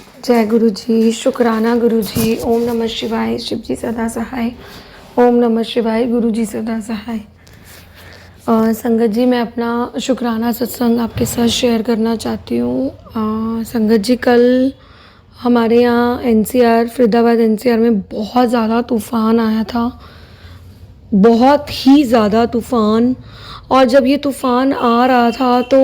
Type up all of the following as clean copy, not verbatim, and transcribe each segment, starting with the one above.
जय गुरु जी, शुक्राना गुरु जी। ओम नमः शिवाय, शिव जी सदा सहाय। ओम नमः शिवाय, गुरु जी सदा सहाय। संगत जी, मैं अपना शुक्राना सत्संग आपके साथ शेयर करना चाहती हूँ। संगत जी, कल हमारे यहाँ एनसीआर, फरीदाबाद एनसीआर में बहुत ज़्यादा तूफ़ान आया था, बहुत ही ज़्यादा तूफ़ान। और जब ये तूफ़ान आ रहा था तो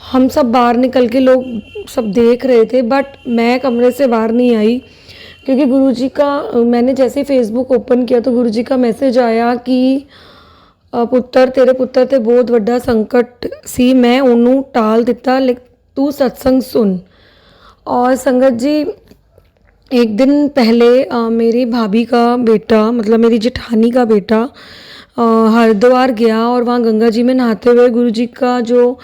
हम सब बाहर निकल के लोग सब देख रहे थे, बट मैं कमरे से बाहर नहीं आई क्योंकि गुरुजी का, मैंने जैसे फेसबुक ओपन किया तो गुरुजी का मैसेज आया कि पुत्र, तेरे पुत्र ते बहुत ਵੱਡਾ संकट सी, मैं ਉਹਨੂੰ टाल दिता, लेकिन तू सत्संग सुन। और संगत जी, एक दिन पहले मेरी भाभी का बेटा, मतलब मेरी जेठानी का बेटा हरिद्वार गया और वहाँ गंगा जी में नहाते हुए गुरुजी का जो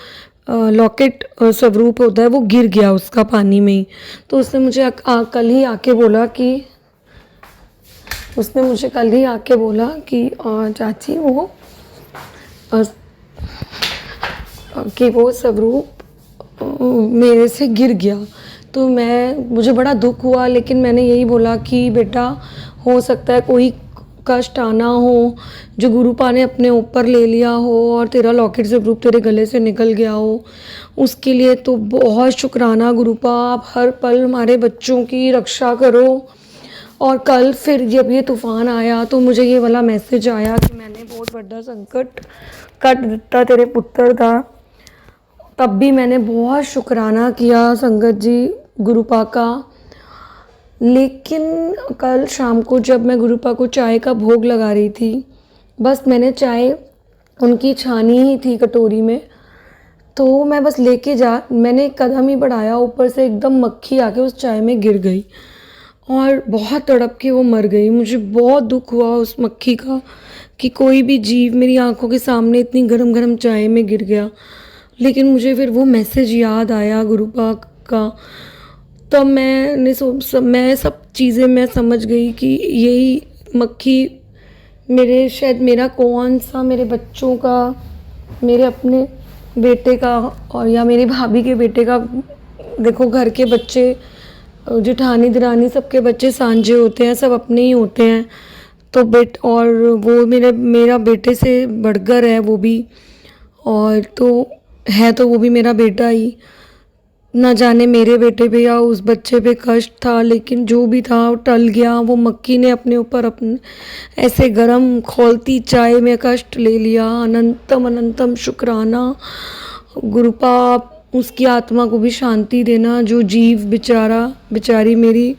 लॉकेट स्वरूप होता है वो गिर गया उसका पानी में ही। तो उसने मुझे कल ही आके बोला कि चाची वो स्वरूप मेरे से गिर गया। तो मुझे बड़ा दुख हुआ, लेकिन मैंने यही बोला कि बेटा, हो सकता है कोई कष्ट आना हो जो गुरुपा ने अपने ऊपर ले लिया हो और तेरा लॉकेट स्वरूप तेरे गले से निकल गया हो। उसके लिए तो बहुत शुक्राना गुरुपा, आप हर पल हमारे बच्चों की रक्षा करो। और कल फिर जब ये तूफ़ान आया तो मुझे ये वाला मैसेज आया कि मैंने बहुत बड़ा संकट कट दिता तेरे पुत्र का। तब भी मैंने बहुत शुक्राना किया संगत जी गुरुपा का। लेकिन कल शाम को जब मैं गुरुपा को चाय का भोग लगा रही थी, बस मैंने चाय उनकी छानी ही थी कटोरी में, तो मैं बस मैंने एक कदम ही बढ़ाया, ऊपर से एकदम मक्खी आके उस चाय में गिर गई और बहुत तड़प के वो मर गई। मुझे बहुत दुख हुआ उस मक्खी का कि कोई भी जीव मेरी आंखों के सामने इतनी गरम गरम चाय में गिर गया। लेकिन मुझे फिर वो मैसेज याद आया गुरुपा का, तब मैं सब चीज़ें मैं समझ गई कि यही मक्खी शायद मेरे बच्चों का, मेरे अपने बेटे का और या मेरी भाभी के बेटे का। देखो, घर के बच्चे, जेठानी दरानी सबके बच्चे सांझे होते हैं, सब अपने ही होते हैं। तो और वो मेरा बेटे से बढ़कर है वो भी, और तो वो भी मेरा बेटा ही। ना जाने मेरे बेटे पे या उस बच्चे पे कष्ट था, लेकिन जो भी था वो टल गया। वो मक्खी ने अपने ऊपर ऐसे गरम खौलती चाय में कष्ट ले लिया। अनंतम अनंतम शुक्राना गुरुपा, आप उसकी आत्मा को भी शांति देना। जो जीव बेचारी मेरी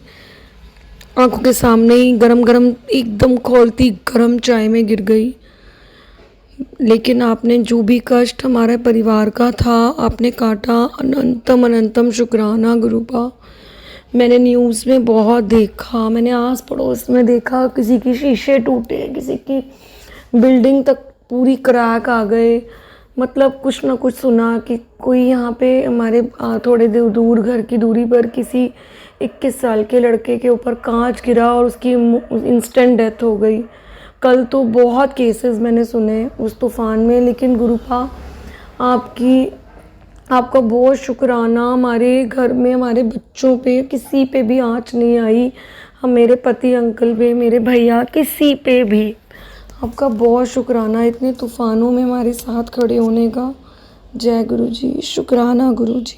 आंखों के सामने ही गरम गरम एकदम खौलती गरम चाय में गिर गई। लेकिन आपने जो भी कष्ट हमारे परिवार का था आपने काटा। अनंतम अनंतम शुक्राना गुरुपा। मैंने न्यूज़ में बहुत देखा, मैंने आस पड़ोस में देखा, किसी की शीशे टूटे, किसी की बिल्डिंग तक पूरी क्रैक आ गए। मतलब कुछ ना कुछ सुना कि कोई यहाँ पे हमारे थोड़े दूर घर की दूरी पर किसी 21 साल के लड़के के ऊपर कांच गिरा और उसकी इंस्टेंट डेथ हो गई। कल तो बहुत केसेस मैंने सुने उस तूफ़ान में। लेकिन गुरुपा, आपका बहुत शुक्राना, हमारे घर में हमारे बच्चों पे किसी पे भी आँच नहीं आई। मेरे पति अंकल पे, मेरे भैया, किसी पे भी आपका बहुत शुक्राना इतने तूफ़ानों में हमारे साथ खड़े होने का। जय गुरु जी, शुक्राना गुरु जी।